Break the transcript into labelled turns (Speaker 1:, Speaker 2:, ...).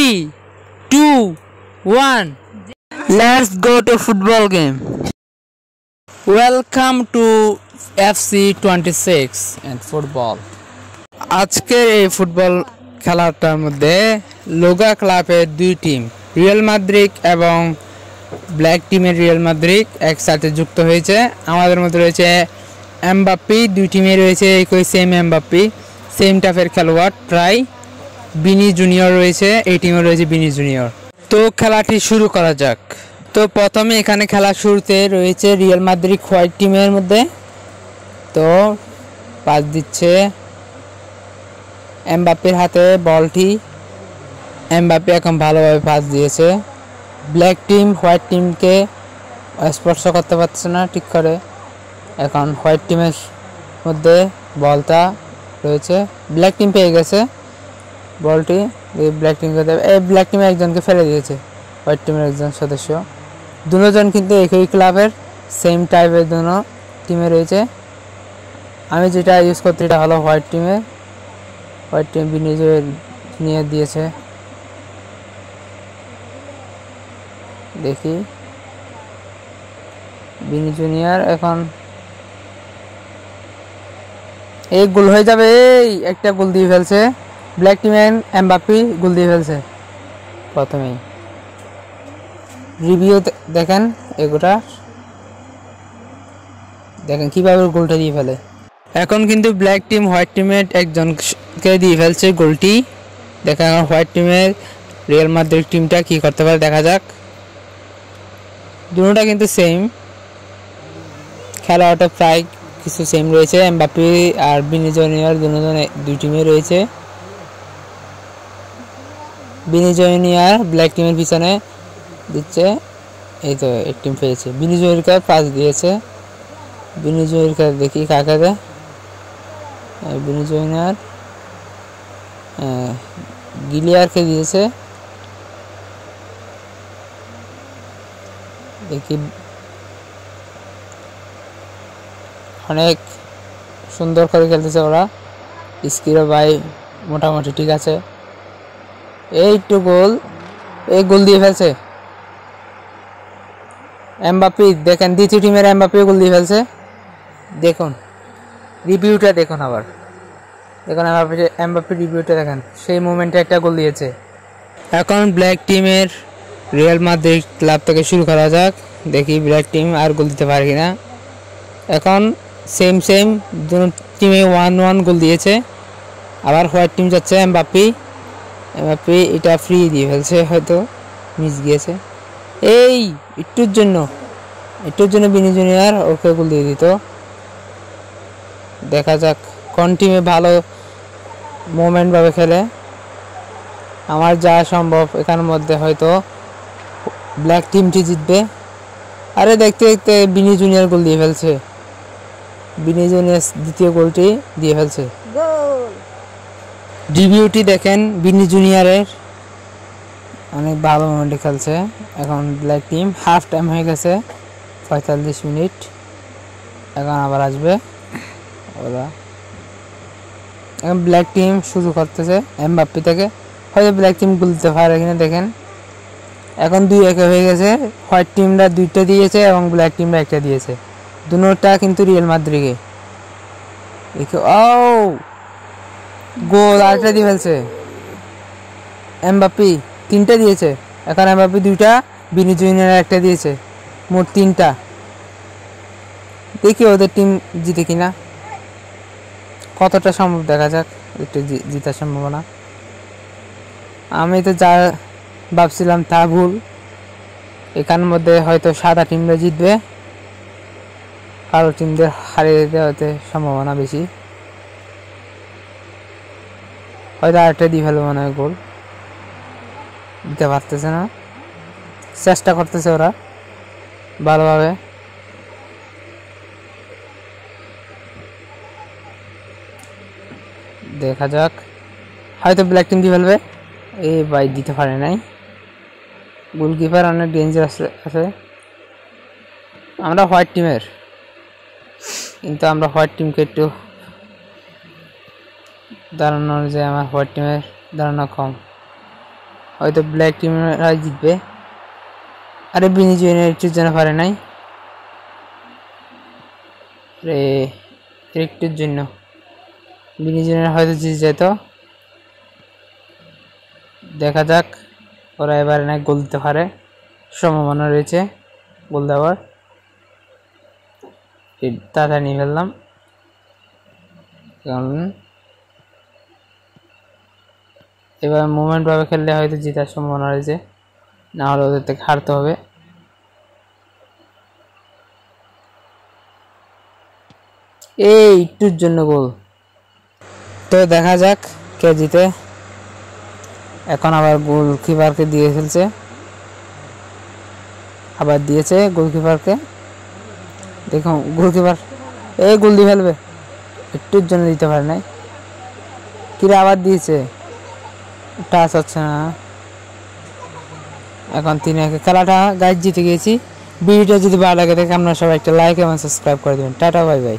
Speaker 1: 3, 2, 1. Let's go to football game. Welcome to FC26 and football. আজকের এই football খেলাটার মধ্যে লোগা ক্লাবের দুই টিম রিয়াল মাদ্রিদ এবং ব্ল্যাক টিমের রিয়াল মাদ্রিদ একসাথে যুক্ত হয়েছে। আমাদের মধ্যে রয়েছে এমবাপ্পি, দুই টিমে রয়েছে একই সেম এমবাপ্পি, সেম টাইপের খেলোয়াড় প্রায়। বিনি জুনিয়র রয়েছে, এই টিমে রয়েছে বিনি জুনিয়র। তো খেলাটি শুরু করা যাক। তো প্রথমে এখানে খেলা শুরুতে রয়েছে রিয়াল মাদ্রিদ হোয়াইট টিমের মধ্যে। তো পাস দিচ্ছে এমবাপ্পের হাতে বলটি। এমবাপ্পে এখন ভালোভাবে পাস দিয়েছে। ব্ল্যাক টিম হোয়াইট টিমকে স্পর্শ করতে পারছে না ঠিক করে। এখন হোয়াইট টিমের মধ্যে বলটা রয়েছে, ব্ল্যাক টিম পেয়ে গেছে বলটি। ব্ল্যাক টিমকে ব্ল্যাক টিমে একজনকে ফেলে দিয়েছে হোয়াইট টিমের একজন সদস্য। দুজন কিন্তু একই ক্লাবের সেম টাইপের দুটো টিমে রয়েছে। আমি যেটা ইউজ করতে এটা হলো হোয়াইট টিমে। হোয়াইট টিম বিনিজয় নিয়ে দিয়েছে, দেখি বিনি জুনিয়র এখন এই গোল হয়ে যাবে। এই একটা গোল দিয়ে ফেলছে ব্ল্যাক টিমের এমবাপ্পে, গোল দিয়ে ফেলছে। প্রথমেই রিভিউ দেখেন, এগুলা দেখেন কিভাবে গোলটা দিয়ে ফেলে। এখন কিন্তু ব্ল্যাক টিম হোয়াইট টিমের একজনকে দিয়ে ফেলছে গোলটি। দেখেন হোয়াইট টিমের রিয়াল মাদ্রিদ টিমটা কি করতে পারে দেখা যাক। দুটোটা কিন্তু সেম, খেলাটা প্রায় কিছু সেম রয়েছে। এমবাপ্পে আর বিনি জুনিয়র দুই টিমে রয়েছে। বিনি জুনিয়র ব্ল্যাক টিমের পিছনে দিচ্ছে, এই তো এক টিম পেয়েছে। বিনি জুনিয়র পাস দিয়েছে, বিনি জুনিয়র দেখি কাকে দেয়। বিনি জুনিয়র গিলিয়ারকে দিয়েছে, দেখি অনেক সুন্দর করে খেলতেছে ওরা। স্কিরো ভাই মোটামুটি ঠিক আছে। এইটু গোল, এই গোল দিয়ে ফেলছে এমবাপ্পে। দেখেন দ্বিতীয় টিমের এমবাপ্পে গোল দিয়ে ফেলছে। দেখুন রিভিউটা দেখুন, আবার দেখুন এমবাপ্পে রিভিউটা দেখেন, সেই মোমেন্টে একটা গোল দিয়েছে। এখন ব্ল্যাক টিমের রিয়াল মাদ্রিদ ক্লাব থেকে শুরু করা যাক, দেখি ব্ল্যাক টিম আর গোল দিতে পারে কিনা। এখন সেম দুটো টিমে 1-1 গোল দিয়েছে। আবার হোয়াইট টিম যাচ্ছে এমবাপ্পে এটা ফ্রি দিয়ে ফেলছে, হয়তো মিস গিয়েছে। এই একটুর জন্য বিনি জুনিয়র ওকে গোল দিয়ে দিত। দেখা যাক কোন টিমে ভালো মোমেন্ট ভাবে খেলে। আমার যা সম্ভব এখানের মধ্যে হয়তো ব্ল্যাক টিমটি জিতবে। আরে দেখতে দেখতে বিনি জুনিয়র গোল দিয়ে ফেলছে, বিনি জুনিয়র দ্বিতীয় গোলটি দিয়ে ফেলছে। রিভিউটি দেখেন বিনি জুনিয়রের, অনেক ভালো মোমেন্টে খেলছে। এখন ব্ল্যাক টিম হাফ টাইম হয়ে গেছে, 45 মিনিট। এখন আবার আসবে ওরা। এখন ব্ল্যাক টিম শুরু করতেছে এমবাপ্পে থেকে, হয়তো ব্ল্যাক টিম গোল দিতে পারে কিনা দেখেন। এখন 2-1 হয়ে গেছে। হোয়াইট টিমরা 2টা দিয়েছে এবং ব্ল্যাক টিমরা 1টা দিয়েছে। দুটোটা কিন্তু রিয়াল মাদ্রিদে। ও গোল আরেকটা দিয়ে ফেলছে এমবাপ্পে, 3টা দিয়েছে। এখন এমবাপ্পে 2টা, বিনি জুনিয়র 1টা দিয়েছে, মোট 3টা। দেখি ওদের টিম জিতে কিনা, কতটা সম্ভব দেখা যাক একটু জিতার সম্ভাবনা। আমি তো যা ভাবছিলাম তা ভুল। এখানের মধ্যে হয়তো সাদা টিমরা জিতবে, কালো টিমদের হারিয়ে দেওয়াতে সম্ভাবনা বেশি। হয়তো আরেকটা দিয়ে ফেলবে মনে হয় গোল, দিতে পারতেছে না, চেষ্টা করতেছে ওরা ভালোভাবে। দেখা যাক, হয়তো ব্ল্যাক টিম দিয়ে ফেলবে। এই ভাই দিতে পারে নাই, গোলকিপার অনেক ডেঞ্জারাস আছে। আমরা হোয়াইট টিমের, কিন্তু আমরা হোয়াইট টিমকে একটু ধারণা অনুযায়ী আমার হোয়াইট টিমের ধারণা কম। হয়তো ব্ল্যাক টিমরা জিতবে। আরে বিনিজুয়ের একটুর জন্য পারে নাই, রে একটুর জন্য বিনিজুয়ের হয়তো জিতে যেত। দেখা যাক, ওরা এবারে না গোল দিতে পারে, সম্ভাবনা রয়েছে গোল দেওয়ার। তাড়াতাড়ি নিয়ে ফেললাম, কারণ এবার মুভমেন্ট ভাবে খেললে হয়তো জেতার সম্ভাবনা রয়েছে, না হলে ওদের থেকে হারতে হবে। এই একটুর জন্য গোল। তো দেখা যাক কে জিতে। এখন আবার গোলকিপারকে দিয়ে ফেলছে, আবার দিয়েছে গোলকিপারকে। দেখুন গোলকিপার এই গোল দিয়ে ফেলবে, একটুর জন্য দিতে পারে নাই। কিরা আবার দিয়েছে, টাচ হচ্ছে না। এখন 3-1 খেলাটা গাইজ জিতে গিয়েছি। ভিডিওটা যদি ভালো লাগে থাকে আপনারা সবাই একটা লাইক এবং সাবস্ক্রাইব করে দেবেন। Tata bye bye.